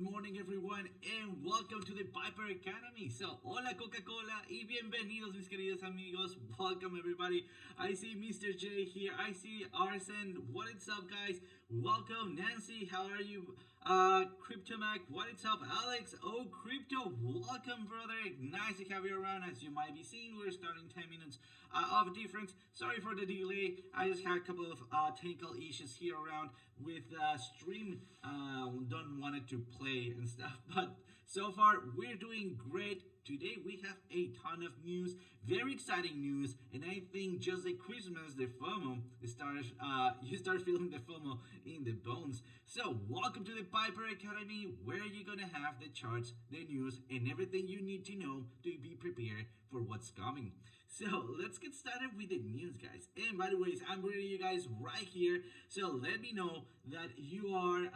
good morning everyone and welcome to the Piper Academy. So, hola Coca-Cola y bienvenidos mis queridos amigos. Welcome everybody. I see Mr. J here. I see Arsen. What is up guys? Welcome Nancy. How are you? CryptoMac. What is up Alex? Oh, Crypto. Welcome brother. Nice to have you around. As you might be seeing, we're starting 10 minutes of difference. Sorry for the delay. I just had a couple of technical issues here around with stream. Don't want it to play and stuff, but so far we're doing great. Today we have a ton of news, very exciting news, and I think just like Christmas, the FOMO starts. You start feeling the FOMO in the bones. So welcome to the Piper Academy, where you're gonna have the charts, the news, and everything you need to know to be prepared for what's coming. So let's get started with the news, guys. And by the way, I'm bringing you guys right here. So let me know that you are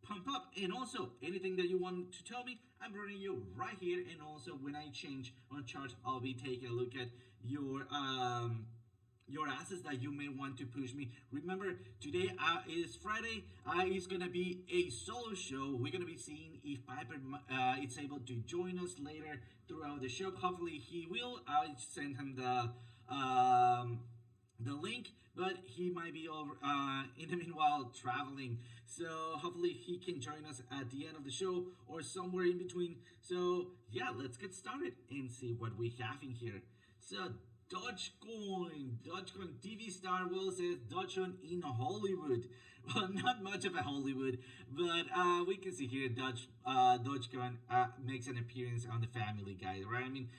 pump up, and also anything that you want to tell me, I'm bringing you right here. And also when I change on charts, I'll be taking a look at your assets that you may want to push me. Remember, today is Friday. It's gonna be a solo show. We're gonna be seeing if Piper is able to join us later throughout the show. Hopefully he will. I'll send him the link, but he might be over in the meanwhile traveling, so hopefully he can join us at the end of the show or somewhere in between. So yeah, let's get started and see what we have in here. So Dogecoin TV star Will says Dogecoin in Hollywood. Well, not much of a Hollywood, but we can see here Dogecoin makes an appearance on the Family Guy, right? I mean,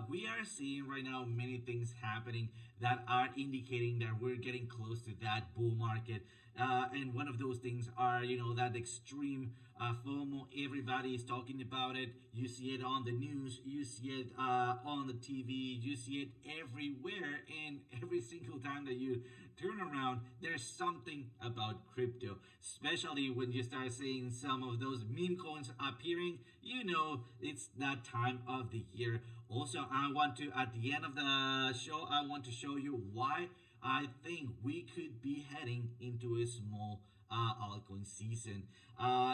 we are seeing right now many things happening that are indicating that we're getting close to that bull market. And one of those things are, that extreme FOMO. Everybody is talking about it. You see it on the news. You see it on the TV. You see it everywhere. And every single time that you turn around, there's something about crypto. Especially when you start seeing some of those meme coins appearing. It's that time of the year. Also, at the end of the show, I want to show you why I think we could be heading into a small altcoin season.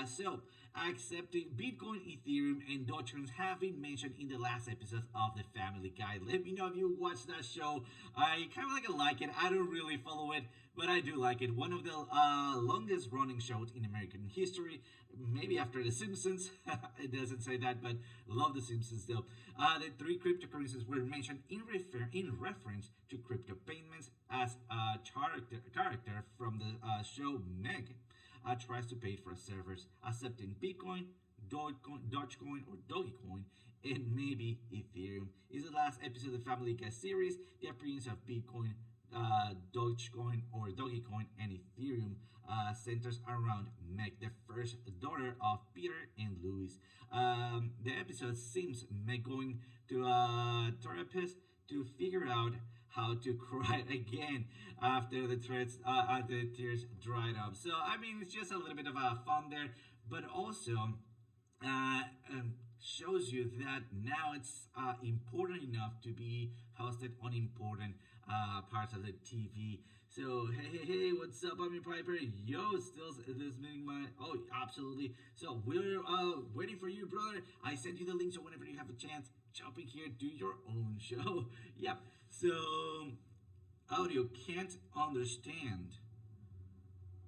So, accepting Bitcoin, Ethereum, and Dogecoin have been mentioned in the last episode of the Family Guy. Let me know if you watched that show. I kind of like it. I don't really follow it, but I do like it. One of the longest running shows in American history, maybe after The Simpsons. It doesn't say that, but love The Simpsons though. The three cryptocurrencies were mentioned in reference to crypto payments as a character from the show Meg tries to pay for servers, accepting Bitcoin, Dogecoin or Dogecoin, and maybe Ethereum. Is the last episode of the Family Guy series. The appearance of Bitcoin, Dogecoin or Dogecoin, and Ethereum centers around Meg, the first daughter of Peter and Louis. The episode seems Meg going to a therapist to figure out how to cry again after the tears dried up. So I mean, it's just a little bit of fun there, but also shows you that now it's important enough to be hosted on important parts of the TV. So hey, what's up? I'm Piper. Yo, still listening my. Oh, absolutely. So we're waiting for you, brother. I sent you the link, so whenever you have a chance, jump in here, do your own show. Yep. So audio can't understand.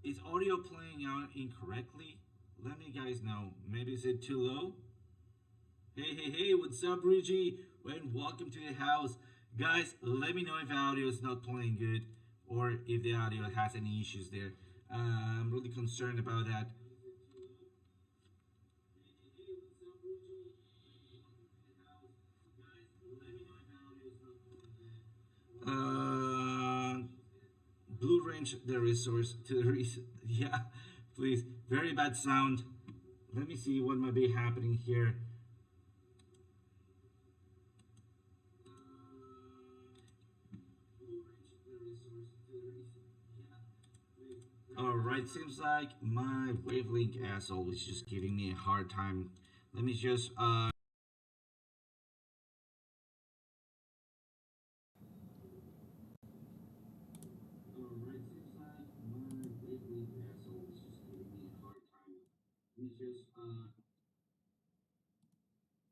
Is audio playing out incorrectly? Let me guys know. Maybe is it too low? Hey, what's up, Reggie? And welcome to the house. Guys, let me know if audio is not playing good or if the audio has any issues there. I'm really concerned about that. Blue range the resource to the yeah, please. Very bad sound. Let me see what might be happening here. Alright, seems like my wavelength asshole is just giving me a hard time. Let me just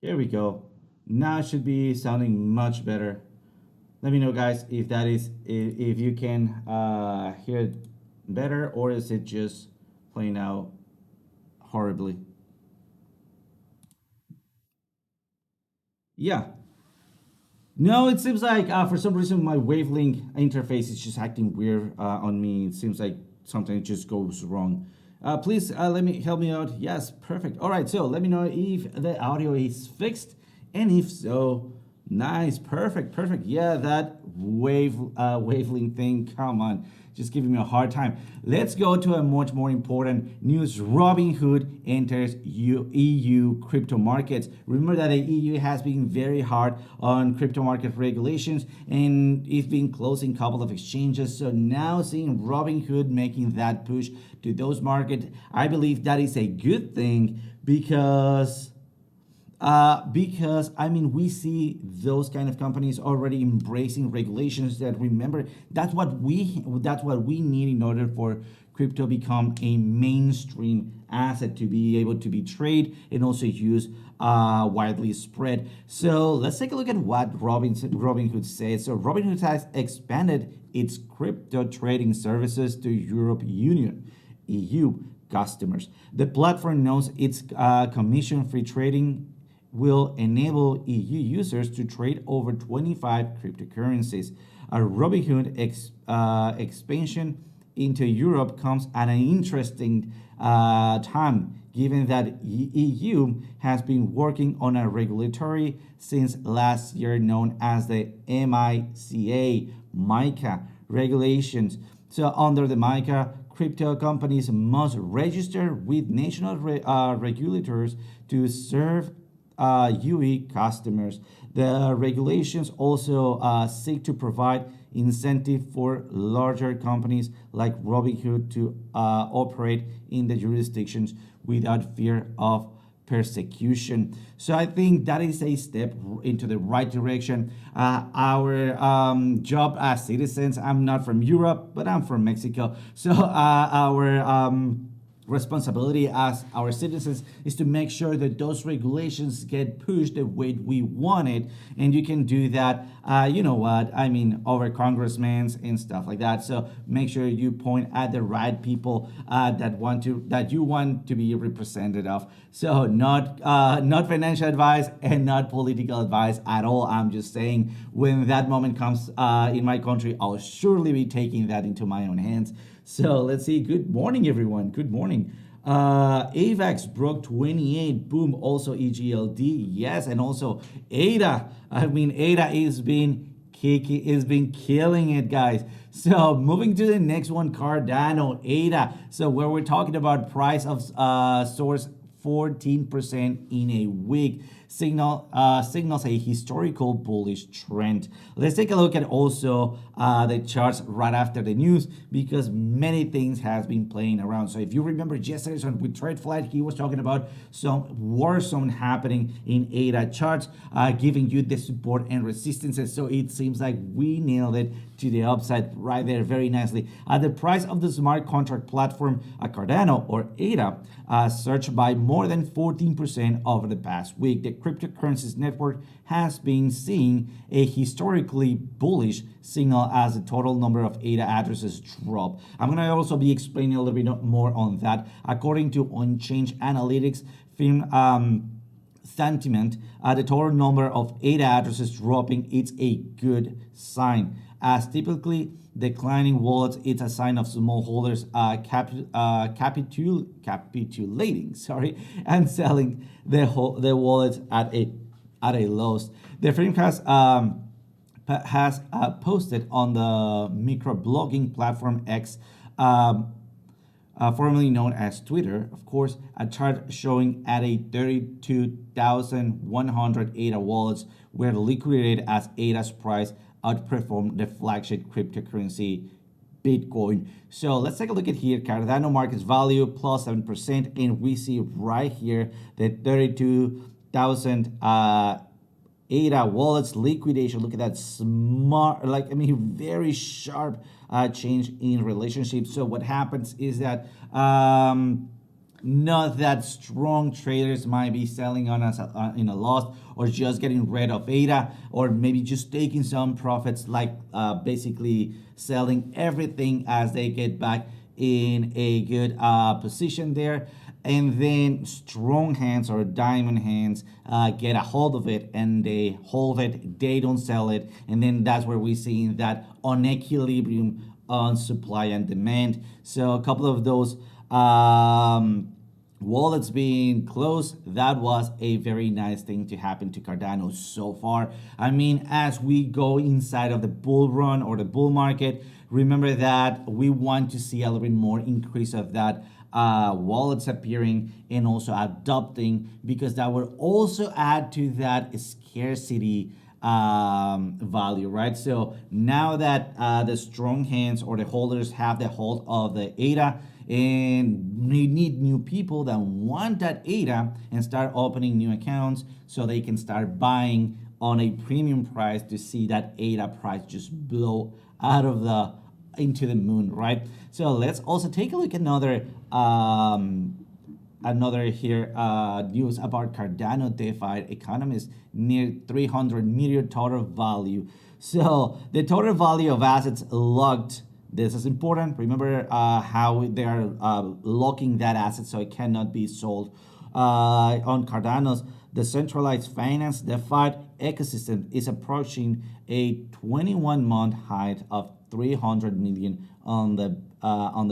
Here we go. Now it should be sounding much better. Let me know, guys, if that is if you can hear it better, or is it just playing out horribly? Yeah. No, it seems like for some reason my wavelength interface is just acting weird on me. It seems like something just goes wrong. Please let me help me out. Yes, perfect. All right, so let me know if the audio is fixed, and if so, nice, perfect, perfect. Yeah, that wavelength thing. Come on, just giving me a hard time. Let's go to a much more important news. Robinhood enters EU crypto markets. Remember that the EU has been very hard on crypto market regulations, and it's been closing a couple of exchanges. So now seeing Robinhood making that push to those markets, I believe that is a good thing because I mean we see those kind of companies already embracing regulations that remember that's what we need in order for crypto become a mainstream asset to be able to be traded and also used widely spread. So let's take a look at what Robinhood says. So Robinhood has expanded its crypto trading services to Europe Union EU customers. The platform knows its commission-free trading will enable EU users to trade over 25 cryptocurrencies. A Robinhood expansion into Europe comes at an interesting time, given that EU has been working on a regulatory since last year known as the MiCA regulations. So under the MiCA, crypto companies must register with national regulators to serve UE customers. The regulations also seek to provide incentive for larger companies like Robinhood to operate in the jurisdictions without fear of persecution. So I think that is a step into the right direction. Our job as citizens, I'm not from Europe, but I'm from Mexico. So our responsibility as our citizens is to make sure that those regulations get pushed the way we want it, and you can do that you know what I mean, over congressmen and stuff like that. So make sure you point at the right people that you want to be represented of. So not financial advice and not political advice at all. I'm just saying when that moment comes in my country, I'll surely be taking that into my own hands. So let's see. Good morning, everyone. Good morning. AVAX broke 28. Boom. Also EGLD. Yes, and also ADA. I mean, ADA is been killing it, guys. So moving to the next one, Cardano, ADA. So where we're talking about price of source 14% in a week. Signals a historical bullish trend. Let's take a look at also the charts right after the news, because many things has been playing around. So if you remember yesterday with Trade Flight, he was talking about some war zone happening in ADA charts, giving you the support and resistances. So it seems like we nailed it to the upside right there very nicely. The price of the smart contract platform Cardano or ADA surged by more than 14% over the past week. The cryptocurrencies network has been seeing a historically bullish signal as the total number of ADA addresses drop. I'm going to also be explaining a little bit more on that. According to on-chain analytics firm sentiment, the total number of ADA addresses dropping, it's a good sign, as typically declining wallets, it's a sign of small holders capitulating, and selling their wallets at a loss. The firm has posted on the microblogging platform X, formerly known as Twitter, of course, a chart showing at a 32,100 ADA wallets were liquidated as ADA's price outperformed the flagship cryptocurrency Bitcoin. So let's take a look at here. Cardano market value plus 7%, and we see right here that 32,000 ADA wallets liquidation. Look at that smart, very sharp change in relationship. So what happens is that Not that strong traders might be selling on us in a loss, or just getting rid of ADA, or maybe just taking some profits, like basically selling everything as they get back in a good position there. And then strong hands or diamond hands get a hold of it and they hold it, they don't sell it. And then that's where we're seeing that unequilibrium on supply and demand. So a couple of those wallets being closed, that was a very nice thing to happen to Cardano so far. I mean, as we go inside of the bull run or the bull market, remember that we want to see a little bit more increase of that wallets appearing and also adopting, because that will also add to that scarcity value, right? So now that the strong hands or the holders have the hold of the ADA, and we need new people that want that ADA and start opening new accounts so they can start buying on a premium price to see that ADA price just blow out of the into the moon, right? So let's also take a look at another here news about Cardano DeFi economist near 300 million total value. So the total value of assets locked, this is important. Remember how they are locking that asset so it cannot be sold. On Cardano's decentralized finance DeFi ecosystem is approaching a 21-month high of 300 million on the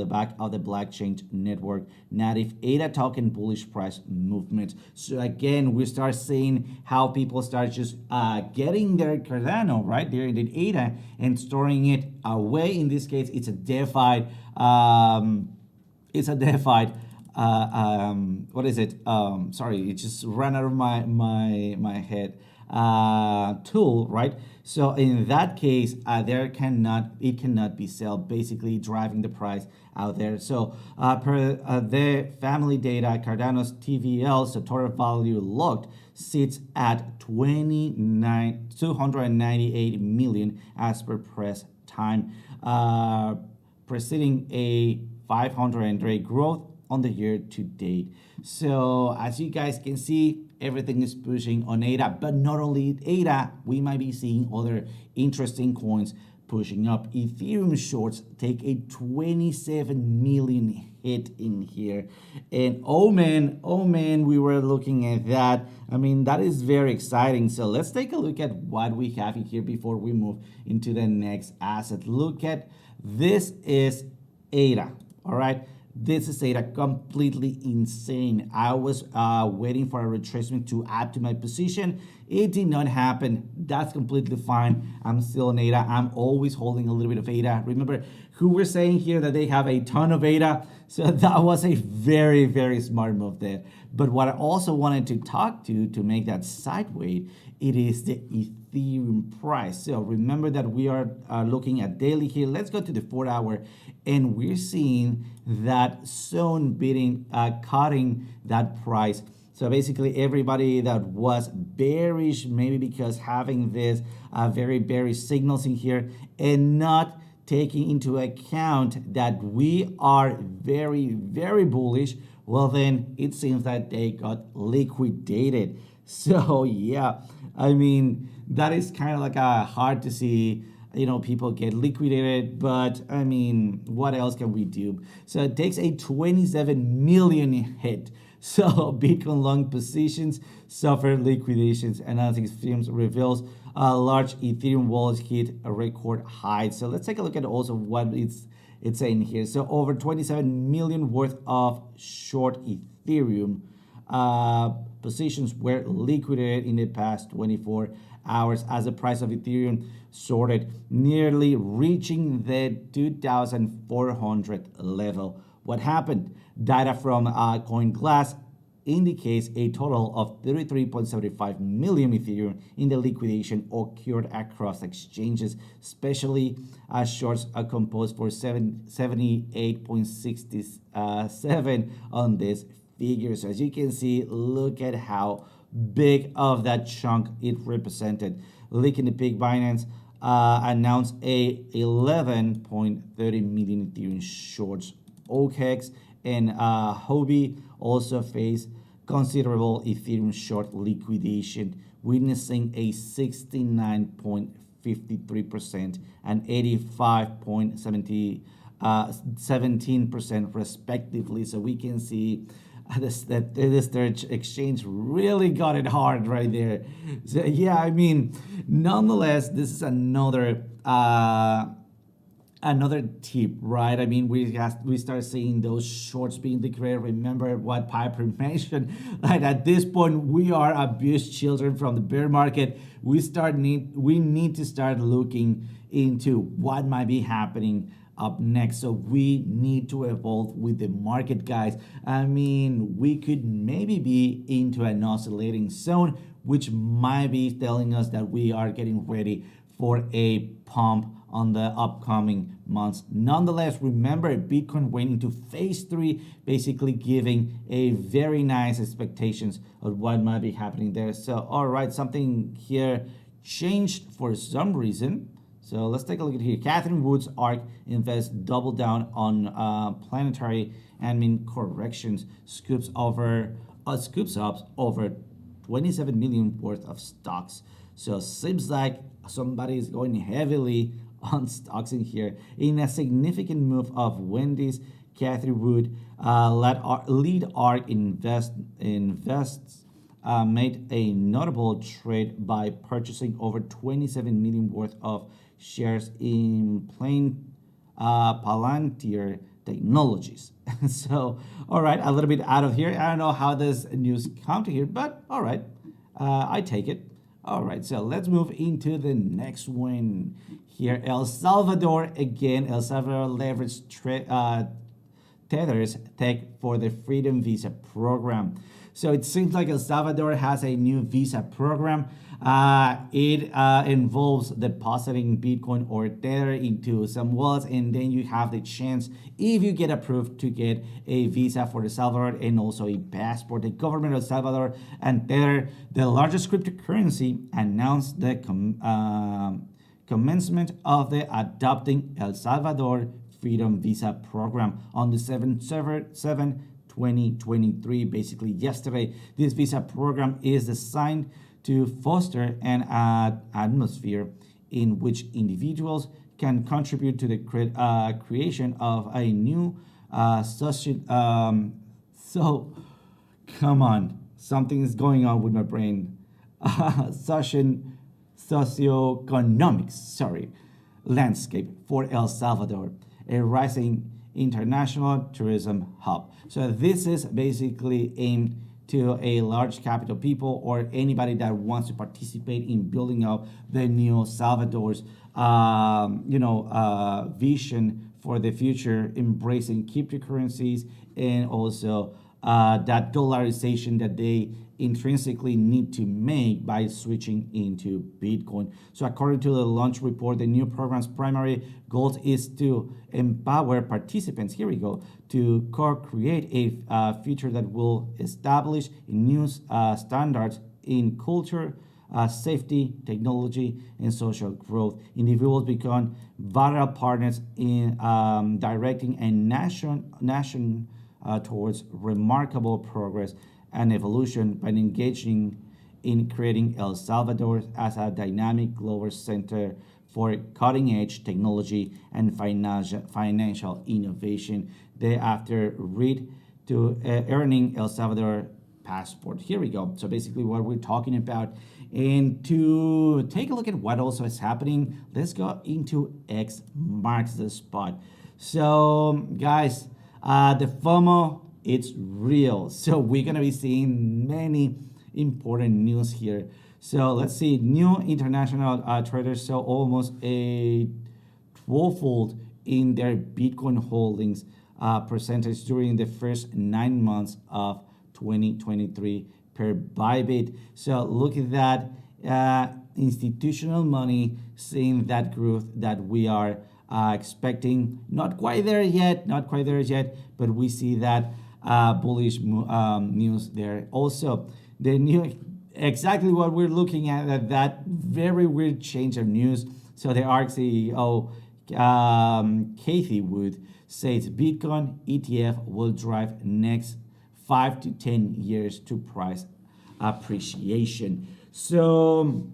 back of the blockchain network native ADA token bullish price movement. So again, we start seeing how people start just getting their Cardano, right, their ADA, and storing it away. In this case, it's a DeFi. What is it? Sorry, it just ran out of my head. Tool, right? So in that case, it cannot be sold, basically driving the price out there. So per the family data, Cardano's TVL, so total value locked, sits at 298 million as per press time, preceding a 500 growth on the year to date. So as you guys can see, everything is pushing on ADA, but not only ADA, we might be seeing other interesting coins pushing up. Ethereum shorts take a 27 million hit in here, and oh man, we were looking at that. I mean, that is very exciting. So let's take a look at what we have in here before we move into the next asset. Look at this, is ADA, all right? This is ADA, completely insane. I was waiting for a retracement to add to my position. It did not happen. That's completely fine. I'm still in ADA. I'm always holding a little bit of ADA. Remember who we're saying here that they have a ton of ADA? So that was a very, very smart move there. But what I also wanted to talk to make that sideways, it is the Ethereum price. So remember that we are looking at daily here. Let's go to the 4 hour, and we're seeing that zone beating, cutting that price. So basically everybody that was bearish, maybe because having this very bearish signals in here and not taking into account that we are very, very bullish, well then it seems that they got liquidated. So yeah, I mean, that is kind of like hard to see, you know, people get liquidated, but I mean, what else can we do? So it takes a 27 million hit. So Bitcoin long positions suffer liquidations. Analytics firms reveals large Ethereum wallets hit a record high. So let's take a look at also what it's saying here. So over 27 million worth of short Ethereum positions were liquidated in the past 24 hours as the price of Ethereum soared, nearly reaching the 2,400 level. What happened? Data from CoinGlass indicates a total of 33.75 million Ethereum in the liquidation occurred across exchanges, especially as shorts are composed for 78.67 on this figure. So as you can see, look at how big of that chunk it represented. Leaking the Big Binance announced a 11.30 million Ethereum shorts OKEx, and Huobi also face considerable Ethereum short liquidation, witnessing a 69.53% and 85.17% respectively. So we can see this exchange really got it hard right there. So yeah, I mean, nonetheless, this is another tip, right? I mean, we start seeing those shorts being declared. Remember what Piper mentioned, like at this point we are abused children from the bear market. We need to start looking into what might be happening up next. So we need to evolve with the market, guys. I mean, we could maybe be into an oscillating zone, which might be telling us that we are getting ready for a pump on the upcoming months. Nonetheless, remember Bitcoin went into phase 3, basically giving a very nice expectations of what might be happening there. So, all right, something here changed for some reason. So let's take a look at here. Catherine Wood's ARK Invest doubled down on planetary admin corrections, scoops up over 27 million worth of stocks. So seems like somebody is going heavily on stocks in here. In a significant move of Wendy's, Cathy Wood lead ARK invests made a notable trade by purchasing over 27 million worth of shares in Palantir Technologies. So, all right, a little bit out of here. I don't know how this news come to here, but all right, I take it. All right, so let's move into the next one here. El Salvador again. El Salvador leveraged tethers tech for the Freedom Visa program. So it seems like El Salvador has a new visa program. It involves depositing Bitcoin or Tether into some wallets, and then you have the chance, if you get approved, to get a visa for El Salvador and also a passport. The government of El Salvador and Tether, the largest cryptocurrency, announced the commencement of the Adopting El Salvador Freedom Visa program on the 7/7/2023, basically yesterday. This visa program is designed to foster an atmosphere in which individuals can contribute to the creation of a new social. So, come on, something is going on with my brain. Socioeconomics, landscape for El Salvador, a rising international tourism hub. So this is basically aimed to a large capital people or anybody that wants to participate in building up the new Salvador's, vision for the future, embracing cryptocurrencies and also that dollarization that they intrinsically need to make by switching into Bitcoin. So according to the launch report, the new program's primary goal is to empower participants, here we go, to co-create a future that will establish new standards in culture, safety, technology, and social growth. Individuals become vital partners in directing a nation towards remarkable progress and evolution by engaging in creating El Salvador as a dynamic global center for cutting-edge technology and financial innovation. Thereafter, read to earning El Salvador passport. Here we go. So basically what we're talking about. And to take a look at what also is happening, let's go into X marks the spot. So guys, the FOMO, it's real. So we're going to be seeing many important news here. So let's see, new international traders saw almost a 12-fold in their Bitcoin holdings percentage during the first 9 months of 2023 per Bybit. So look at that, institutional money seeing that growth that we are expecting. Not quite there yet, but we see that bullish news there. Also, the new, exactly what we're looking at that very weird change of news. So the ARK CEO, Cathy Wood, says Bitcoin ETF will drive next 5 to 10 years to price appreciation. So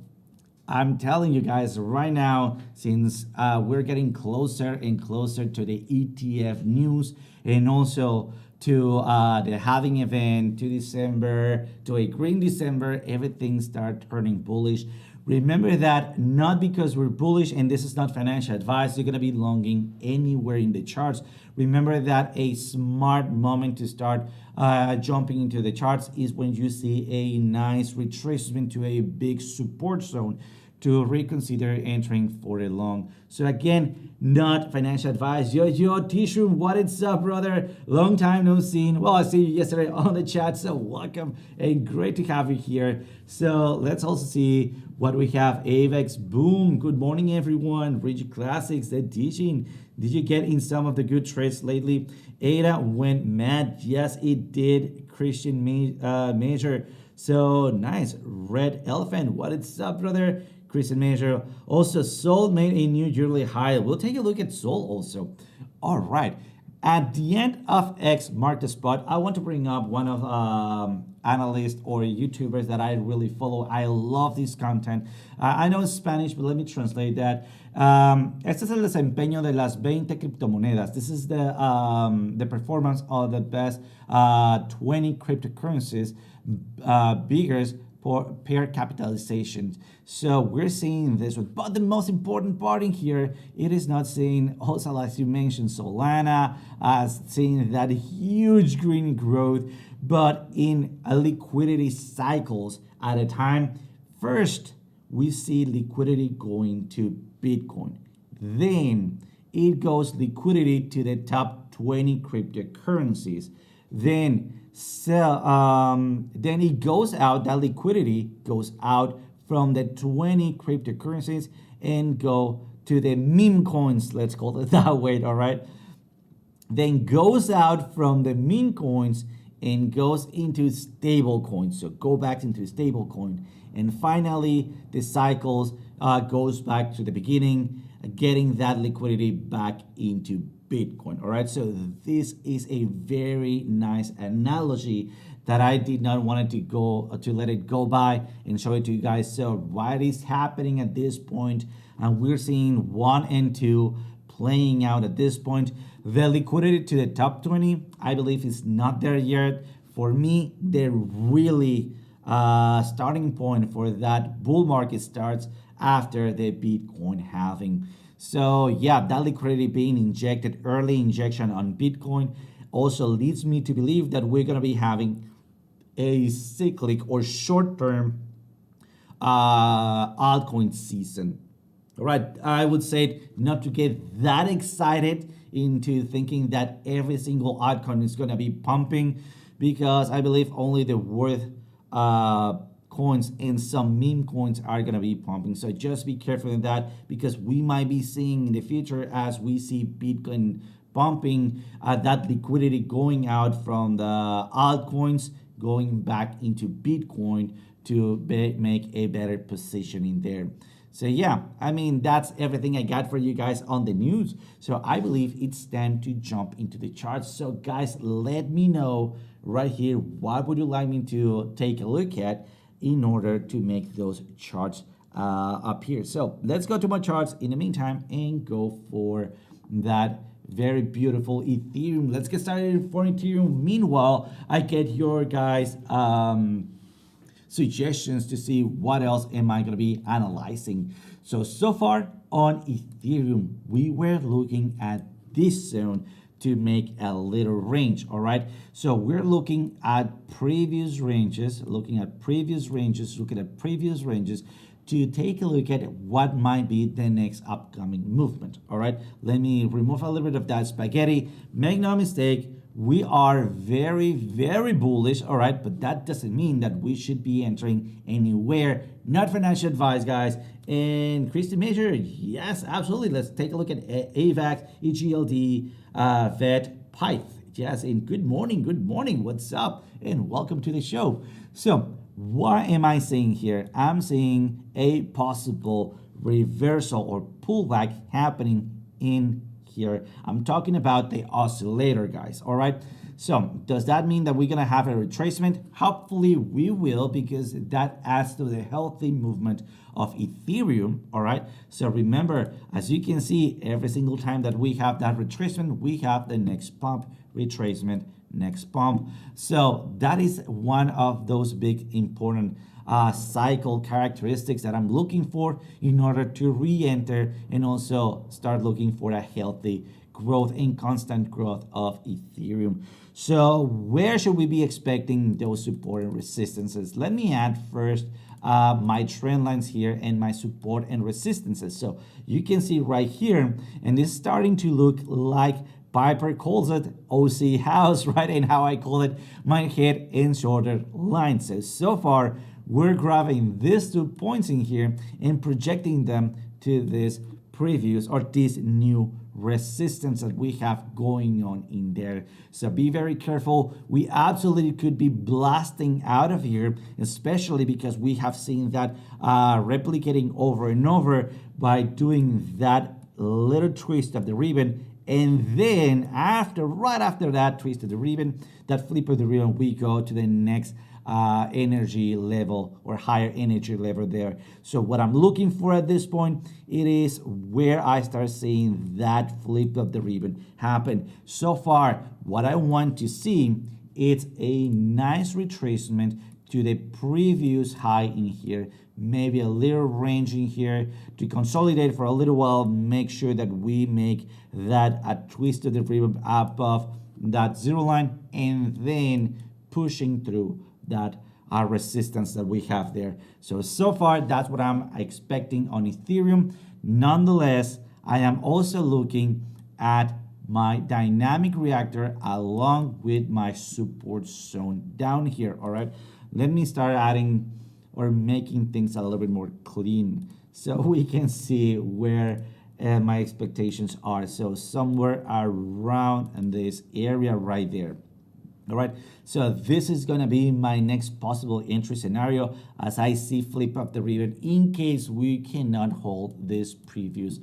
I'm telling you guys right now, since we're getting closer and closer to the ETF news and also to the halving event, to December, to a green December, everything start turning bullish. Remember that not because we're bullish, and this is not financial advice, you're gonna be longing anywhere in the charts. Remember that a smart moment to start jumping into the charts is when you see a nice retracement to a big support zone to reconsider entering for a long. So again, not financial advice. Yo, Tishroom, what is up, brother? Long time no seen. Well, I see you yesterday on the chat, so welcome and great to have you here. So let's also see what we have. Avex, boom. Good morning, everyone. Rigid Classics, the teaching. Did you get in some of the good trades lately? ADA went mad. Yes, it did. Christian Major. So nice. Red Elephant, what is up, brother? Christian Major. Also, Sol made a new yearly high. We'll take a look at Sol also. All right. At the end of X mark the spot, I want to bring up one of analysts or YouTubers that I really follow. I love this content. I know Spanish, but let me translate that. Este es el desempeño de las 20 criptomonedas. This is the performance of the best 20 cryptocurrencies, biggest per capitalization. So we're seeing this one. But the most important part in here, it is not saying, also as you mentioned, Solana, seeing that huge green growth, but in a liquidity cycles at a time. First, we see liquidity going to Bitcoin. Then it goes liquidity to the top 20 cryptocurrencies. Then it goes out, that liquidity goes out from the 20 cryptocurrencies and go to the meme coins, let's call it that way, all right? Then goes out from the meme coins and goes into stable coins. So go back into stable coin. And finally, the cycles goes back to the beginning, getting that liquidity back into Bitcoin. All right, so this is a very nice analogy that I did not want to let it go by and show it to you guys. So what is happening at this point, and we're seeing 1 and 2 playing out at this point. The liquidity to the top 20, I believe, is not there yet. For me, the really starting point for that bull market starts after the Bitcoin halving. So yeah, that liquidity being injected, early injection on Bitcoin, also leads me to believe that we're going to be having a cyclic or short-term altcoin season. All right, I would say not to get that excited into thinking that every single altcoin is going to be pumping, because I believe only the worth coins and some meme coins are going to be pumping. So just be careful in that, because we might be seeing in the future, as we see Bitcoin pumping, that liquidity going out from the altcoins, going back into Bitcoin to make a better position in there. So yeah, I mean, that's everything I got for you guys on the news. So I believe it's time to jump into the charts. So guys, let me know right here, what would you like me to take a look at in order to make those charts up here. So let's go to my charts in the meantime and go for that very beautiful Ethereum. Let's get started for Ethereum. Meanwhile, I get your guys suggestions to see what else am I going to be analyzing. So far on Ethereum, we were looking at this zone to make a little range. All right, so we're looking at previous ranges, looking at previous ranges to take a look at what might be the next upcoming movement. All right, let me remove a little bit of that spaghetti. Make no mistake, we are very, very bullish, all right, but that doesn't mean that we should be entering anywhere. Not financial advice, guys. And Christian Major, yes, absolutely. Let's take a look at AVAX, EGLD, VET, Pyth. Yes, and good morning, what's up? And welcome to the show. So what am I seeing here? I'm seeing a possible reversal or pullback happening in here. I'm talking about the oscillator, guys, all right? So does that mean that we're gonna have a retracement? Hopefully we will, because that adds to the healthy movement of Ethereum, all right? So remember, as you can see, every single time that we have that retracement, we have the next pump, retracement, next pump. So that is one of those big important cycle characteristics that I'm looking for in order to re-enter and also start looking for a healthy growth and constant growth of Ethereum. So where should we be expecting those support and resistances? Let me add first my trend lines here and my support and resistances. So you can see right here, and it's starting to look like Piper calls it OC house, right? And how I call it my head and shoulder line. So far, we're grabbing these 2 points in here and projecting them to this previous or this new resistance that we have going on in there. So be very careful. We absolutely could be blasting out of here, especially because we have seen that replicating over and over by doing that little twist of the ribbon. And then right after that twist of the ribbon, that flip of the ribbon, we go to the next energy level or higher energy level there. So what I'm looking for at this point, it is where I start seeing that flip of the ribbon happen. So far, what I want to see, it's a nice retracement to the previous high in here, maybe a little range in here to consolidate for a little while, make sure that we make that a twist of the ribbon above that zero line, and then pushing through that resistance that we have there. So far, that's what I'm expecting on Ethereum. Nonetheless, I am also looking at my dynamic reactor along with my support zone down here, all right? Let me start adding or making things a little bit more clean so we can see where my expectations are. So somewhere around in this area right there. All right, so this is going to be my next possible entry scenario as I see flip of the ribbon in case we cannot hold this previous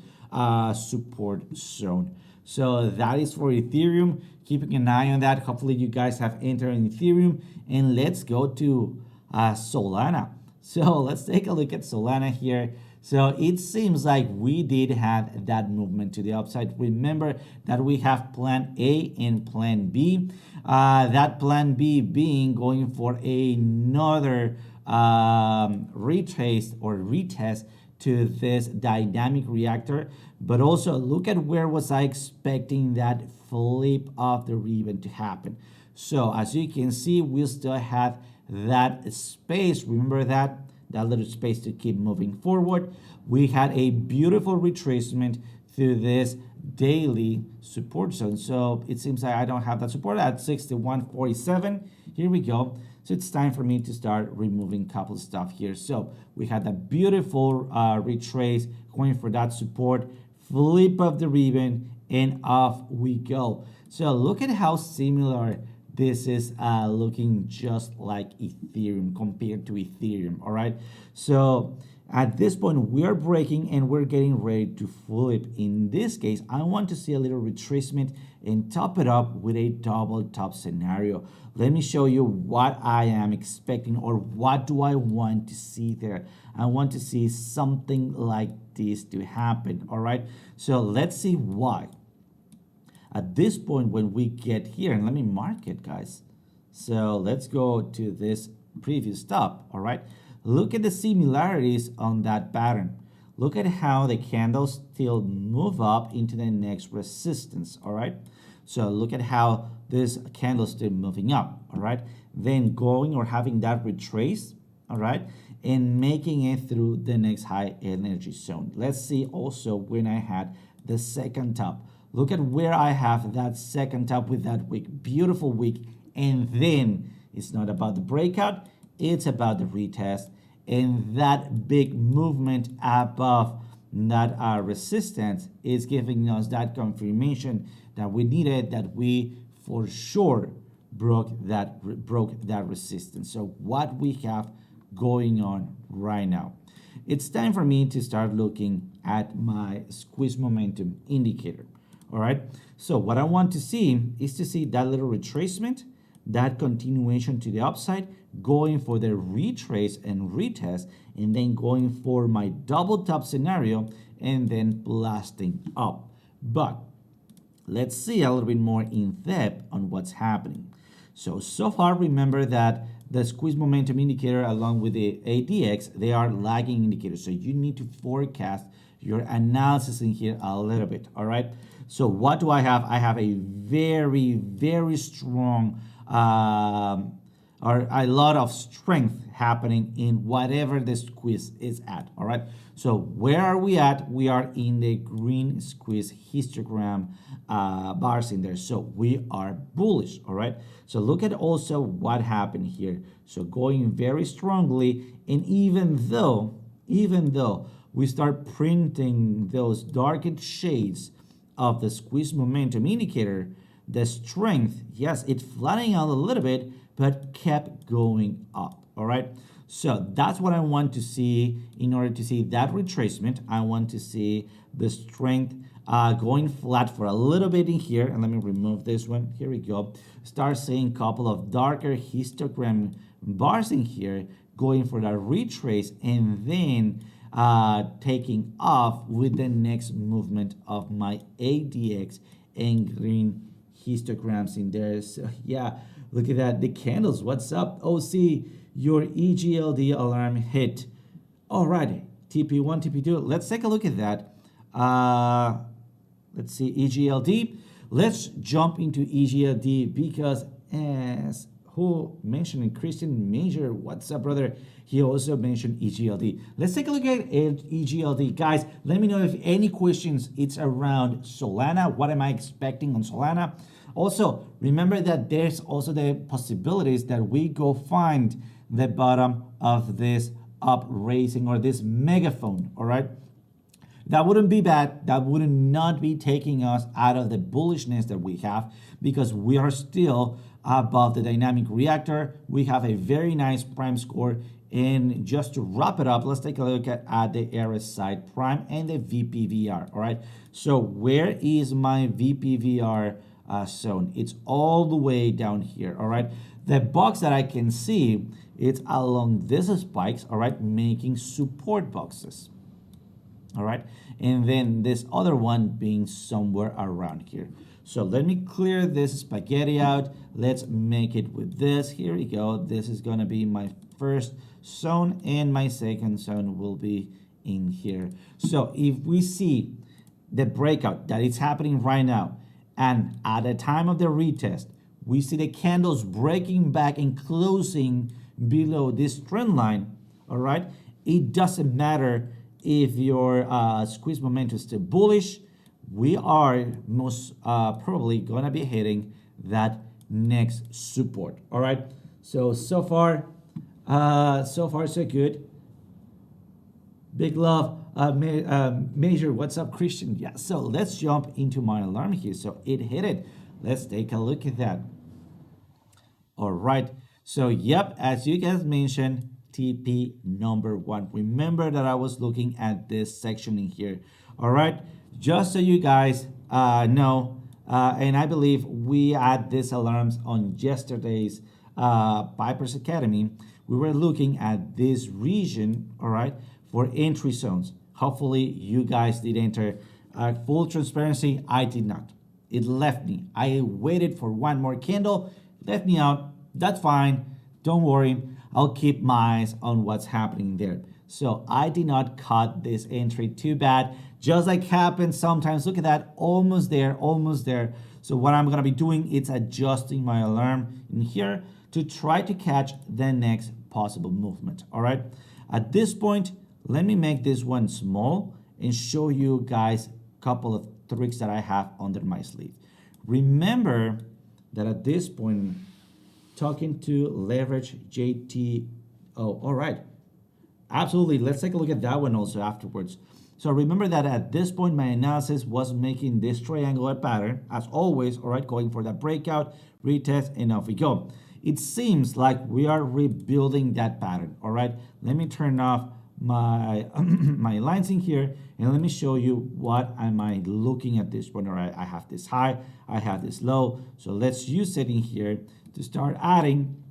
support zone. So that is for Ethereum. Keeping an eye on that. Hopefully you guys have entered in Ethereum. And let's go to Solana. So let's take a look at Solana here. So it seems like we did have that movement to the upside. Remember that we have plan A and plan B. That plan B being going for another retrace or retest to this dynamic reactor. But also look at where was I expecting that flip of the ribbon to happen. So as you can see, we still have that space. Remember that little space to keep moving forward. We had a beautiful retracement through this daily support zone. So it seems like I don't have that support at 61.47. Here we go. So it's time for me to start removing a couple of stuff here. So we had a beautiful retrace going for that support, flip of the ribbon, and off we go. So look at how similar this is looking just like Ethereum compared to Ethereum, all right? So at this point, we're breaking and we're getting ready to flip. In this case, I want to see a little retracement and top it up with a double top scenario. Let me show you what I am expecting or what do I want to see there. I want to see something like this to happen, all right? So let's see why. At this point, when we get here, and let me mark it, guys. So let's go to this previous top, all right? Look at the similarities on that pattern. Look at how the candles still move up into the next resistance, all right? So look at how this candle is still moving up, all right? Then going or having that retrace, all right? And making it through the next high energy zone. Let's see also when I had the second top. Look at where I have that second top with that wick, beautiful wick. And then it's not about the breakout, it's about the retest. And that big movement above that resistance is giving us that confirmation that we needed, that we for sure broke that resistance. So what we have going on right now. It's time for me to start looking at my squeeze momentum indicator. All right. So what I want to see is to see that little retracement, that continuation to the upside, going for the retrace and retest, and then going for my double top scenario, and then blasting up. But let's see a little bit more in depth on what's happening. So far, remember that the squeeze momentum indicator along with the ADX, they are lagging indicators. So you need to forecast your analysis in here a little bit, all right? So what do I have? I have a very, very strong, or a lot of strength happening in whatever the squeeze is at, all right? So where are we at? We are in the green squeeze histogram bars in there. So we are bullish, all right? So look at also what happened here. So going very strongly, and even though we start printing those darkened shades of the squeeze momentum indicator, the strength, yes, it flattening out a little bit, but kept going up, all right? So that's what I want to see. In order to see that retracement, I want to see the strength going flat for a little bit in here. And let me remove this one. Here we go. Start seeing a couple of darker histogram bars in here, going for that retrace, and then taking off with the next movement of my ADX and green histograms in there. So yeah, look at that. The candles, what's up? OC, your EGLD alarm hit. All right, TP1, TP2. Let's take a look at that. Let's see, EGLD. Let's jump into EGLD because as who mentioned Christian Major, what's up, brother? He also mentioned EGLD. Let's take a look at EGLD. Guys, let me know if any questions it's around Solana. What am I expecting on Solana? Also, remember that there's also the possibilities that we go find the bottom of this up raising or this megaphone, all right? That wouldn't be bad. That would not be taking us out of the bullishness that we have because we are still above the dynamic reactor. We have a very nice prime score. And just to wrap it up, let's take a look at the RSI prime and the VPVR, all right? So where is my VPVR zone? It's all the way down here, all right? The box that I can see, it's along these spikes, all right, making support boxes. All right, and then this other one being somewhere around here. So let me clear this spaghetti out. Let's make it with this. Here we go. This is gonna be my first zone, and my second zone will be in here. So if we see the breakout that is happening right now, and at the time of the retest, we see the candles breaking back and closing below this trend line, all right? It doesn't matter if your squeeze momentum is still bullish, we are most probably gonna be hitting that next support. All right. So far so good. Big love, Major. What's up, Christian? Yeah. So let's jump into my alarm here. So it hit it. Let's take a look at that. All right. So yep, as you guys mentioned, TP number 1. Remember that I was looking at this section in here. All right, just so you guys know, and I believe we had these alarms on yesterday's Piper's Academy. We were looking at this region, all right, for entry zones. Hopefully you guys did enter. Full transparency, I did not. It left me. I waited for one more candle, left me out. That's fine. Don't worry. I'll keep my eyes on what's happening there. So I did not cut this entry too bad. Just like happens sometimes. Look at that. Almost there. Almost there. So what I'm going to be doing is adjusting my alarm in here to try to catch the next possible movement. All right. At this point, let me make this one small and show you guys a couple of tricks that I have under my sleeve. Remember that at this point, talking to leverage JT. Oh, all right. Absolutely. Let's take a look at that one also afterwards. So remember that at this point, my analysis was making this triangular pattern as always, all right, going for that breakout, retest, and off we go. It seems like we are rebuilding that pattern, all right? Let me turn off my my lines in here, and let me show you what am I looking at this point. All right, I have this high, I have this low, so let's use it in here to start adding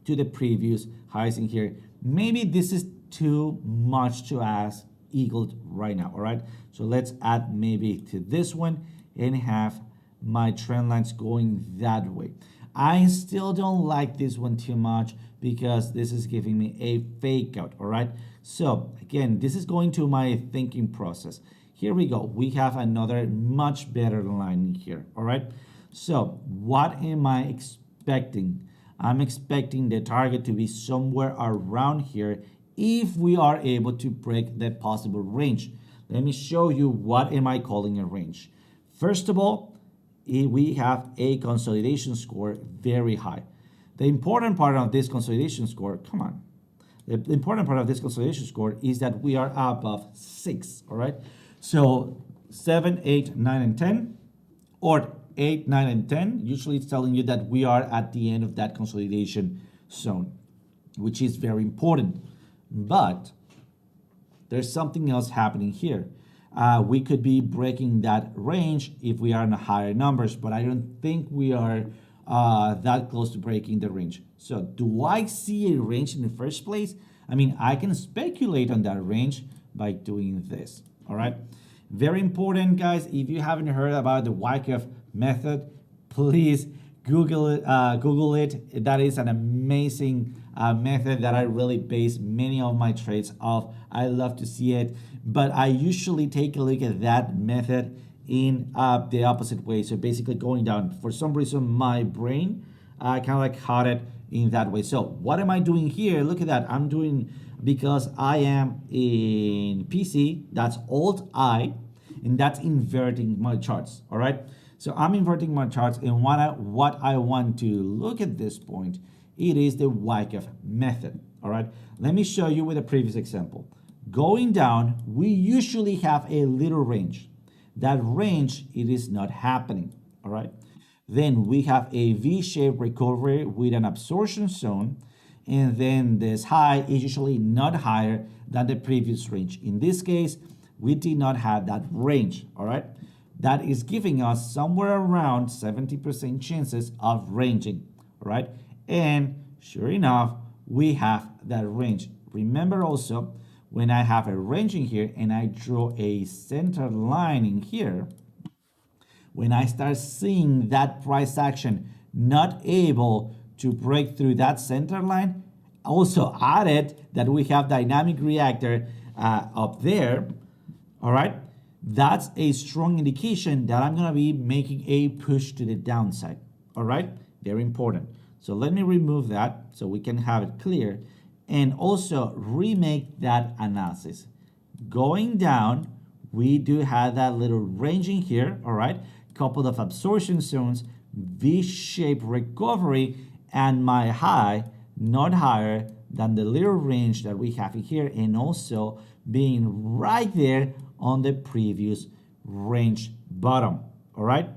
to the previous highs in here. Maybe this is too much to ask equal right now. All right, so let's add maybe to this one and have my trend lines going that way. I still don't like this one too much because this is giving me a fake out. All right, so again, this is going to my thinking process. Here we go, we have another much better line here. All right, so what am I expecting? I'm expecting the target to be somewhere around here if we are able to break the possible range. Let me show you what am I calling a range. First of all, we have a consolidation score very high. The important part of this consolidation score, come on. The important part of this consolidation score is that we are above 6, all right? So 7, 8, 9, and 10, or 8, 9, and 10, usually it's telling you that we are at the end of that consolidation zone, which is very important. But there's something else happening here. We could be breaking that range if we are in higher numbers, but I don't think we are that close to breaking the range. So do I see a range in the first place? I mean, I can speculate on that range by doing this, all right? Very important, guys. If you haven't heard about the Wyckoff method, please Google it. That is an amazing method that I really base many of my trades off. I love to see it, but I usually take a look at that method in the opposite way. So basically going down. For some reason, my brain kind of like caught it in that way. So what am I doing here? Look at that. I'm doing, because I am in PC, that's Alt I, and that's inverting my charts, all right? So I'm inverting my charts, and what I want to look at this point, it is the Wyckoff method, all right? Let me show you with a previous example. Going down, we usually have a little range. That range, it is not happening, all right? Then we have a V-shaped recovery with an absorption zone, and then this high is usually not higher than the previous range. In this case, we did not have that range, all right? That is giving us somewhere around 70% chances of ranging, all right? And sure enough, we have that range. Remember also, when I have a range in here and I draw a center line in here, when I start seeing that price action not able to break through that center line, also added that we have dynamic reactor up there, all right? That's a strong indication that I'm gonna be making a push to the downside, all right? Very important. So let me remove that so we can have it clear, and also remake that analysis. Going down, we do have that little range in here, all right? Couple of absorption zones, V-shaped recovery, and my high not higher than the little range that we have in here, and also being right there on the previous range bottom, all right?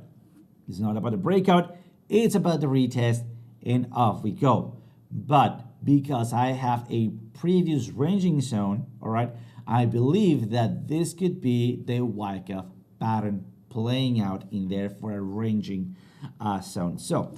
It's not about the breakout, it's about the retest, and off we go. But because I have a previous ranging zone, all right, I believe that this could be the Wyckoff pattern playing out in there for a ranging zone. So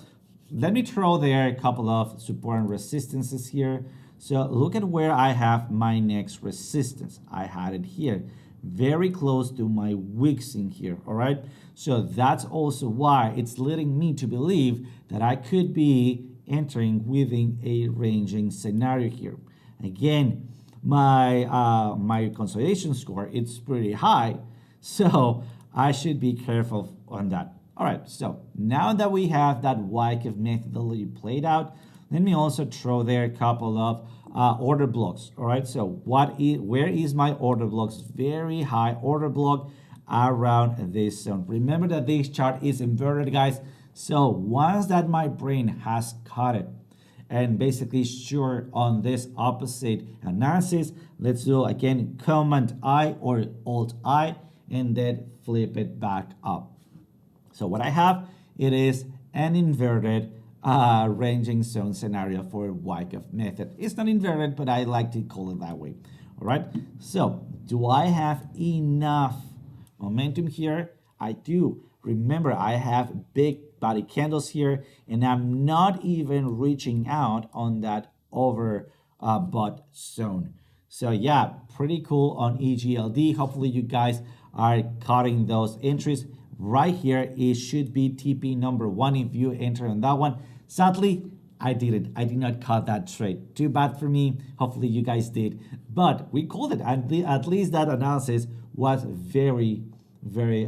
let me throw there a couple of support and resistances here. So look at where I have my next resistance. I had it here, very close to my wicks in here, all right? So that's also why it's leading me to believe that I could be entering within a ranging scenario here. Again, my consolidation score, it's pretty high, so I should be careful on that. All right, so now that we have that Wyckoff methodology played out, let me also throw there a couple of order blocks. All right, so where is my order blocks? Very high order block around this zone. Remember that this chart is inverted, guys. So once that my brain has caught it and basically sure on this opposite analysis, let's do again Command I or Alt I and then flip it back up. So what I have, it is an inverted ranging zone scenario for Wyckoff method. It's not inverted, but I like to call it that way. All right. So do I have enough momentum here? I do. Remember, I have big body candles here, and I'm not even reaching out on that overbought zone. So yeah, pretty cool on EGLD. Hopefully you guys are cutting those entries. Right here, it should be TP number 1 if you enter on that one. Sadly, I didn't. I did not cut that trade. Too bad for me. Hopefully you guys did. But we called it. At least that analysis was very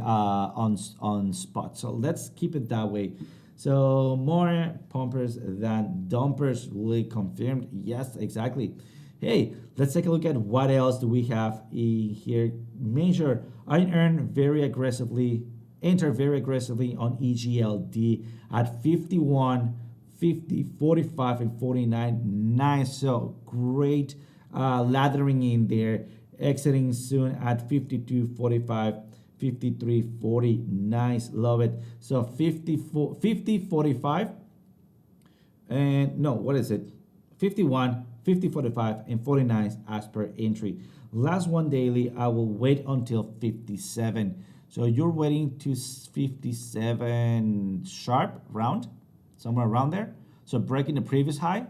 on spot. So let's keep it that way. So more pumpers than dumpers, really confirmed. Yes, exactly. Hey, let's take a look at what else do we have here. Measure, I earn very aggressively, enter very aggressively on EGLD at 51, 50, 45, and 49. Nice. So great laddering in there. Exiting soon at 52, 45. 53, 40, nice, love it. So 54, 50, 45, and no, what is it? 51, 50, 45, and 49 as per entry. Last one daily, I will wait until 57. So you're waiting to 57 sharp round, somewhere around there. So breaking the previous high.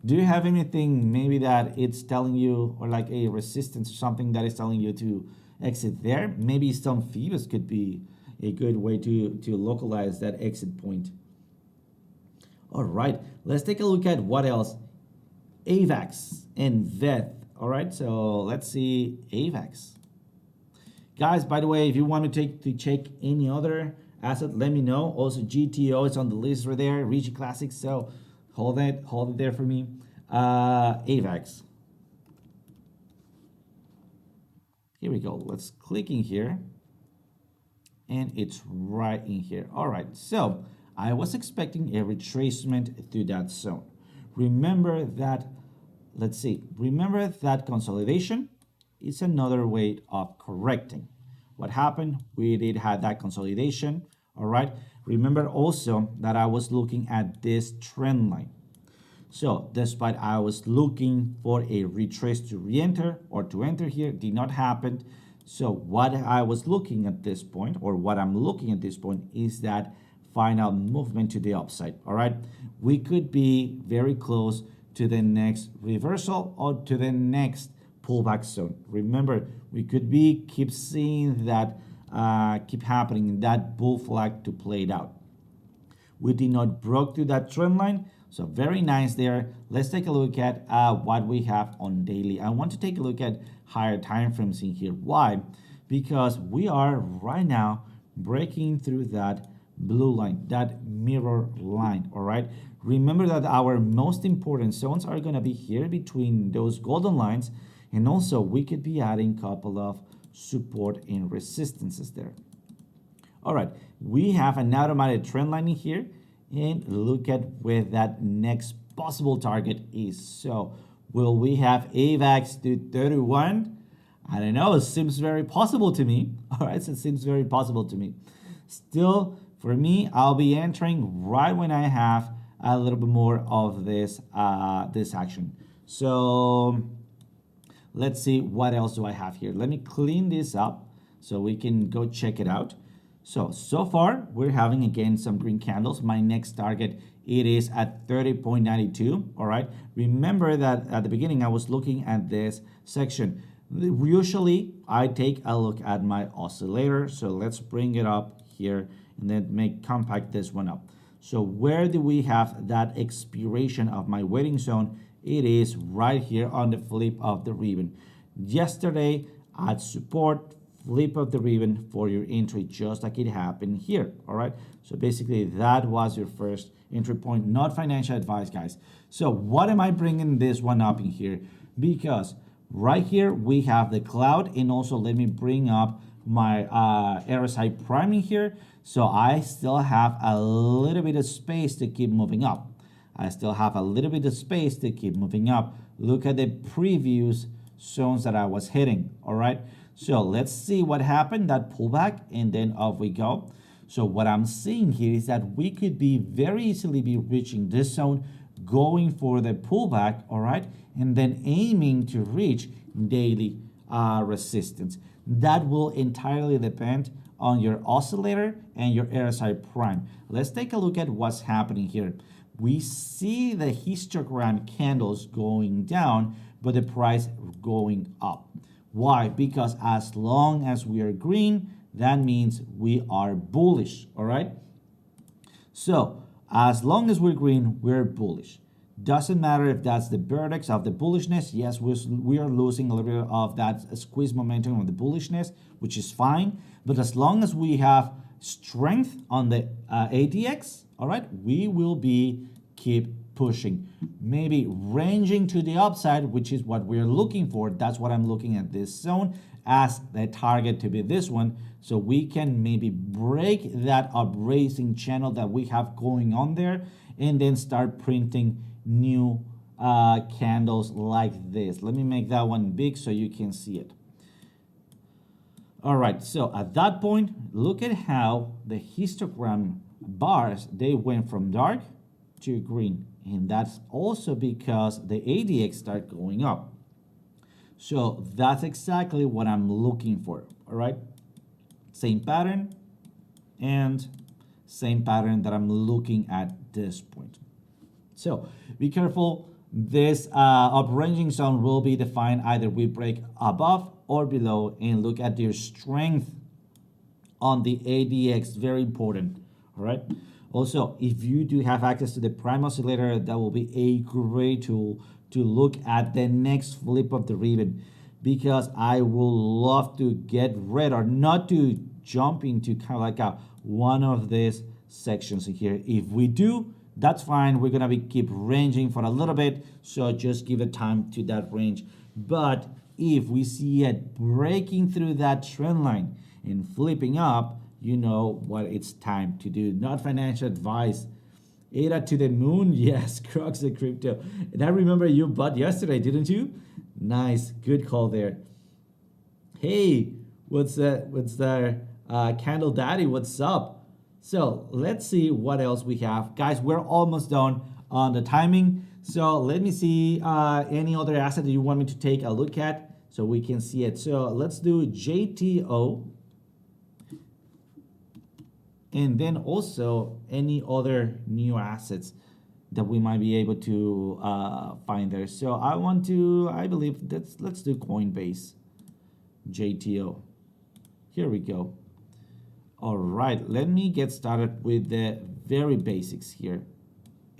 Do you have anything maybe that it's telling you, or like a resistance or something that is telling you to exit there? Maybe some Phoebus could be a good way to localize that exit point. All right, let's take a look at what else. AVAX and VETH. All right, so let's see AVAX. Guys, by the way, if you want to check any other asset, let me know. Also, GTO is on the list right there, Rigi Classics. So hold it there for me. AVAX. Here we go. Let's click in here. And it's right in here. All right. So I was expecting a retracement through that zone. Remember that, let's see. Remember that consolidation is another way of correcting. What happened? We did have that consolidation. All right. Remember also that I was looking at this trend line. So despite I was looking for a retrace to re-enter or to enter here, did not happen. So what I was looking at this point, or what I'm looking at this point, is that final movement to the upside. All right, we could be very close to the next reversal or to the next pullback zone. Remember, we could keep seeing that keep happening, that bull flag to play it out. We did not broke through that trend line. So very nice there. Let's take a look at what we have on daily. I want to take a look at higher time frames in here. Why? Because we are right now breaking through that blue line, that mirror line. All right. Remember that our most important zones are going to be here between those golden lines, and also we could be adding a couple of support and resistances there. All right, we have an automatic trend line in here. And look at where that next possible target is. So will we have AVAX to 31? I don't know. It seems very possible to me. All right, so it seems very possible to me. Still, for me, I'll be entering right when I have a little bit more of this this action. So let's see, what else do I have here? Let me clean this up so we can go check it out. So far, we're having, again, some green candles. My next target, it is at 30.92, all right? Remember that at the beginning, I was looking at this section. Usually, I take a look at my oscillator. So let's bring it up here and then compact this one up. So where do we have that expiration of my waiting zone? It is right here on the flip of the ribbon. Yesterday, at support, flip of the ribbon for your entry, just like it happened here. All right, so basically that was your first entry point. Not financial advice, guys. So what am I bringing this one up in here? Because right here we have the cloud, and also let me bring up my RSI prime in here. So I still have a little bit of space to keep moving up. I still have a little bit of space to keep moving up. Look at the previous zones that I was hitting. All right, so let's see what happened, that pullback, and then off we go. So what I'm seeing here is that we could be very easily be reaching this zone, going for the pullback, all right, and then aiming to reach daily resistance. That will entirely depend on your oscillator and your RSI prime. Let's take a look at what's happening here. We see the histogram candles going down, but the price going up. Why? Because as long as we are green, that means we are bullish, all right? So as long as we're green, we're bullish. Doesn't matter if that's the vertex of the bullishness. Yes, we are losing a little bit of that squeeze momentum of the bullishness, which is fine. But as long as we have strength on the ADX, all right, we will keep pushing. Maybe ranging to the upside, which is what we're looking for. That's what I'm looking at this zone as the target to be this one. So we can maybe break that upraising channel that we have going on there and then start printing new candles like this. Let me make that one big so you can see it. All right, so at that point, look at how the histogram bars, they went from dark to green. And that's also because the ADX start going up. So that's exactly what I'm looking for, all right? Same pattern and same pattern that I'm looking at this point. So be careful. This upranging zone will be defined either we break above or below, and look at your strength on the ADX, very important, all right? Also, if you do have access to the prime oscillator, that will be a great tool to look at the next flip of the ribbon, because I will love to get rid or not to jump into kind of like one of these sections here. If we do, that's fine. We're gonna keep ranging for a little bit, so just give it time to that range. But if we see it breaking through that trend line and flipping up, you know what it's time to do. Not financial advice. ADA to the moon, yes, Crux the crypto. And I remember you bought yesterday, didn't you? Nice, good call there. Hey, what's that? Candle Daddy, what's up? So let's see what else we have. Guys, we're almost done on the timing. So let me see any other asset that you want me to take a look at so we can see it. So let's do JTO. And then also any other new assets that we might be able to find there. So I believe let's do Coinbase, JTO. Here we go. All right, let me get started with the very basics here.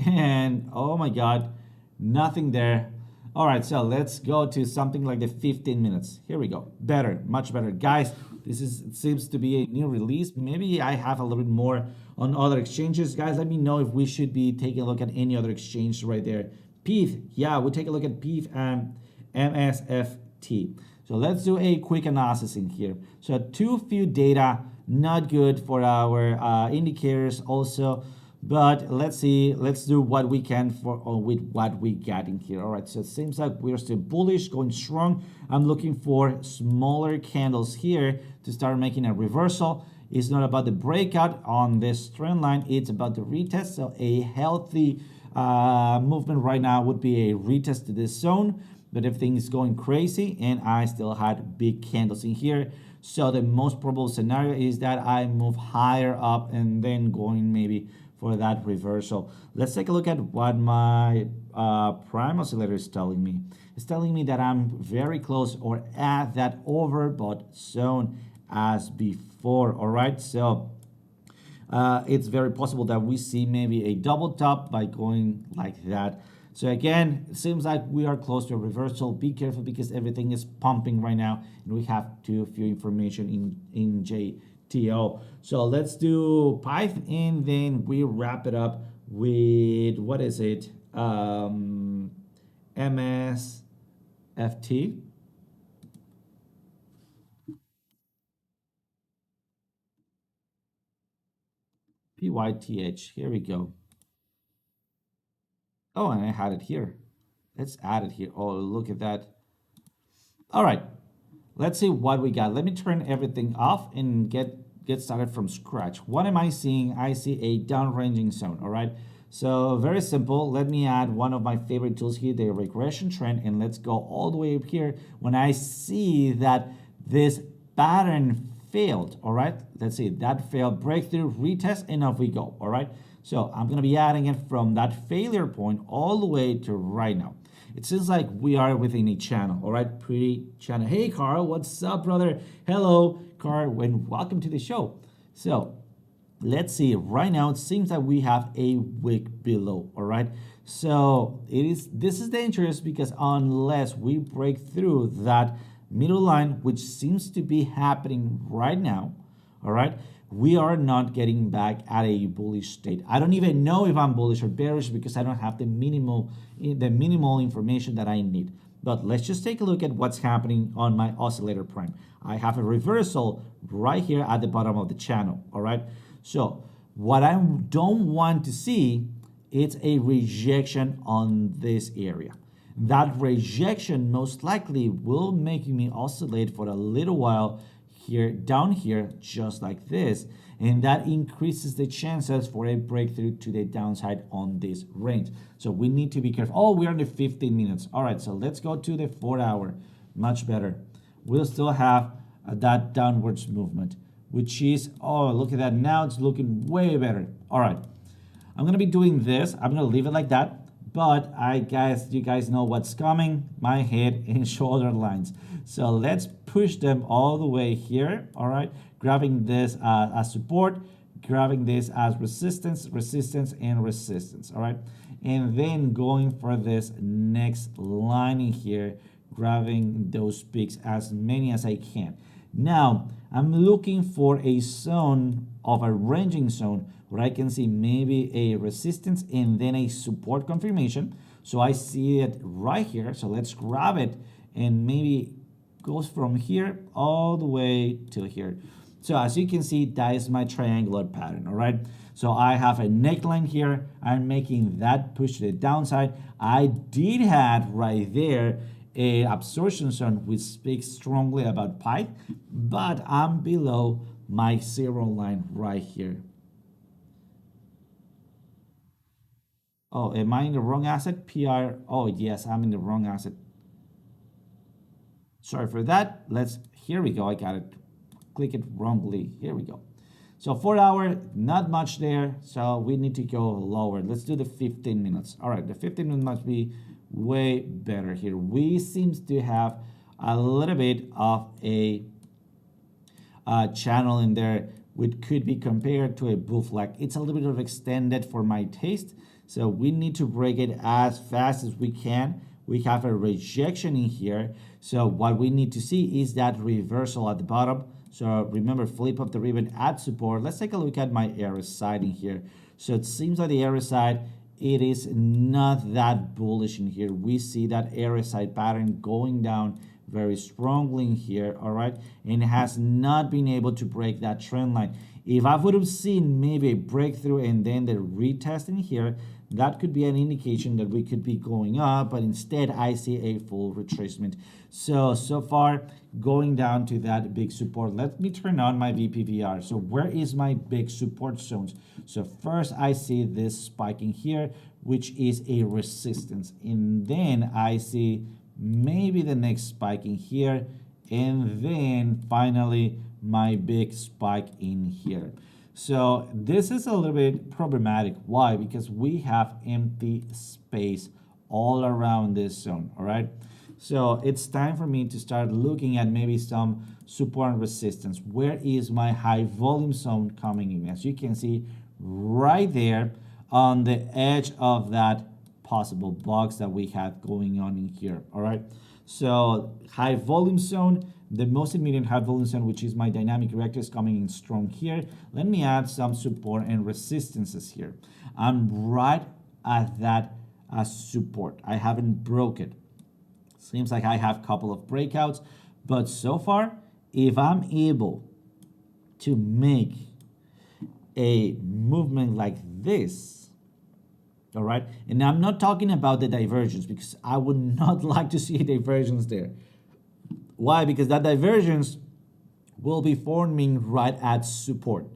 And oh my God, nothing there. All right, so let's go to something like the 15 minutes. Here we go. Better, much better. Guys, it seems to be a new release. Maybe I have a little bit more on other exchanges. Guys, let me know if we should be taking a look at any other exchange right there. PEEF, yeah, we'll take a look at PEEF and MSFT. So let's do a quick analysis in here. So too few data, not good for our indicators also. But let's see, let's do what we can with what we got in here. All right, so it seems like we're still bullish, going strong. I'm looking for smaller candles here to start making a reversal. It's not about the breakout on this trend line, it's about the retest. So a healthy movement right now would be a retest to this zone, but everything is going crazy and I still had big candles in here. So the most probable scenario is that I move higher up and then going maybe for that reversal. Let's take a look at what my prime oscillator is telling me. It's telling me that I'm very close or at that overbought zone as before. All right, so it's very possible that we see maybe a double top by going like that. So again, it seems like we are close to a reversal. Be careful because everything is pumping right now and we have too few information in JTO. So let's do PIPE and then we wrap it up with, what is it? MSFT. PYTH, here we go. Oh, and I had it here. Let's add it here. Oh, look at that. All right, let's see what we got. Let me turn everything off and get started from scratch. What am I seeing? I see a downranging zone, all right? So very simple. Let me add one of my favorite tools here, the regression trend, and let's go all the way up here. When I see that this pattern failed, all right, let's see, that failed, breakthrough, retest, and off we go, all right. So I'm gonna be adding it from that failure point all the way to right now. It seems like we are within a channel, all right, pretty channel. Hey Carl, what's up, brother? Hello, Carl, and welcome to the show. So let's see, right now it seems that we have a wick below, all right. So this is dangerous because unless we break through that middle line, which seems to be happening right now, all right, we are not getting back at a bullish state. I don't even know if I'm bullish or bearish because I don't have the minimal information that I need. But let's just take a look at what's happening on my oscillator prime. I have a reversal right here at the bottom of the channel, all right. So what I don't want to see is a rejection on this area. That rejection most likely will make me oscillate for a little while here, down here, just like this. And that increases the chances for a breakthrough to the downside on this range. So we need to be careful. Oh, we're in the 15 minutes. All right, so let's go to the 4 hour. Much better. We'll still have that downwards movement, which is, oh, look at that. Now it's looking way better. All right, I'm going to be doing this. I'm going to leave it like that. But I guess you guys know what's coming, my head and shoulder lines. So let's push them all the way here, all right? Grabbing this as support, grabbing this as resistance, resistance, and resistance, all right? And then going for this next line in here, grabbing those peaks, as many as I can. Now, I'm looking for a zone of a ranging zone where I can see maybe a resistance and then a support confirmation. So I see it right here. So let's grab it and maybe goes from here all the way to here. So as you can see, that is my triangular pattern, all right? So I have a neckline here. I'm making that push to the downside. I did have right there a absorption zone which speaks strongly about pipe, but I'm below my zero line right here. Oh, am I in the wrong asset? PR, oh yes, I'm in the wrong asset. Sorry for that. Here we go, I got it. Click it wrongly, here we go. So 4 hour, not much there, so we need to go lower. Let's do the 15 minutes. All right, the 15 minutes must be way better here. We seems to have a little bit of a channel in there which could be compared to a bull flag. It's a little bit of extended for my taste, so we need to break it as fast as we can. We have a rejection in here, so what we need to see is that reversal at the bottom. So remember, flip up the ribbon at support. Let's take a look at my RSI in here. So it seems like the RSI, it is not that bullish in here. We see that RSI pattern going down very strongly in here, all right? And it has not been able to break that trend line. If I would have seen maybe a breakthrough and then the retest in here, that could be an indication that we could be going up, but instead I see a full retracement. So far, going down to that big support. Let me turn on my VPVR. So where is my big support zones? So first I see this spiking here, which is a resistance. And then I see maybe the next spiking here. And then finally my big spike in here. So this is a little bit problematic. Why? Because we have empty space all around this zone, all right? So it's time for me to start looking at maybe some support and resistance. Where is my high volume zone coming in? As you can see right there on the edge of that possible box that we have going on in here, all right? So high volume zone, the most immediate high volume zone, which is my dynamic reactor, is coming in strong here. Let me add some support and resistances here. I'm right at that support. I haven't broke it. Seems like I have a couple of breakouts, but so far, if I'm able to make a movement like this, all right, and I'm not talking about the divergence because I would not like to see a divergence there. Why? Because that divergence will be forming right at support.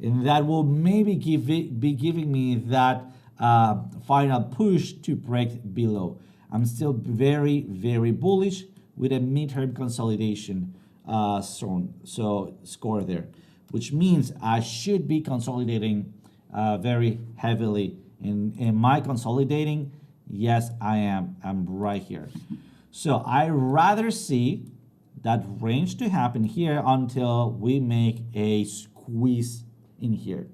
And that will maybe be giving me that final push to break below. I'm still very, very bullish with a midterm consolidation zone, so score there, which means I should be consolidating very heavily. Am I consolidating? Yes, I am. I'm right here. So I rather see that range to happen here until we make a squeeze in here.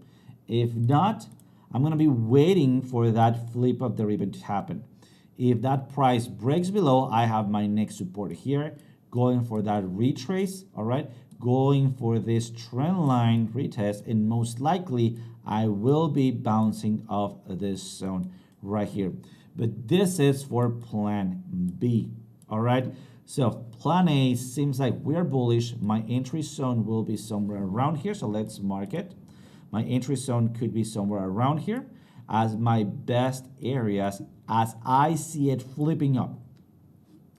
If not, I'm going to be waiting for that flip of the ribbon to happen. If that price breaks below, I have my next support here, going for that retrace, all right? Going for this trend line retest, and most likely I will be bouncing off this zone right here. But this is for plan B, all right? So plan A seems like we're bullish. My entry zone will be somewhere around here, so let's mark it. My entry zone could be somewhere around here as my best areas as I see it flipping up.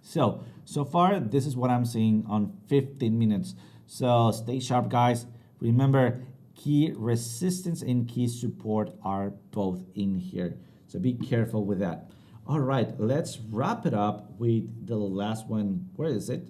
So far, this is what I'm seeing on 15 minutes. So stay sharp, guys. Remember, key resistance and key support are both in here. So be careful with that. All right, let's wrap it up with the last one. Where is it?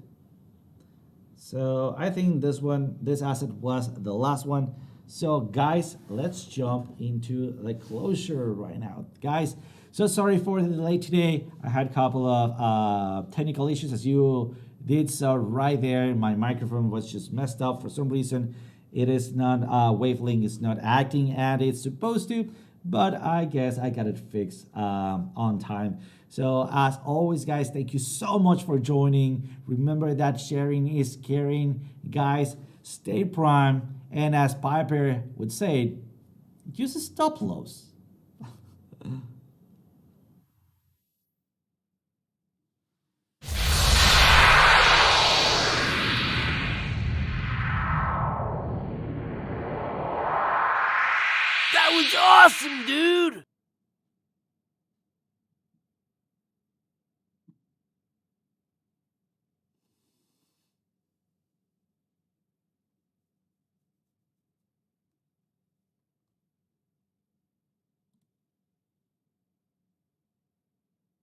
So I think this asset was the last one. So guys, let's jump into the closure right now. Guys, so sorry for the delay today. I had a couple of technical issues, as you did so right there. My microphone was just messed up for some reason. It is not, wavelength is not acting as it's supposed to, but I guess I got it fixed on time. So as always, guys, thank you so much for joining. Remember that sharing is caring. Guys, stay prime. And as Piper would say, use a stop loss. That was awesome, dude!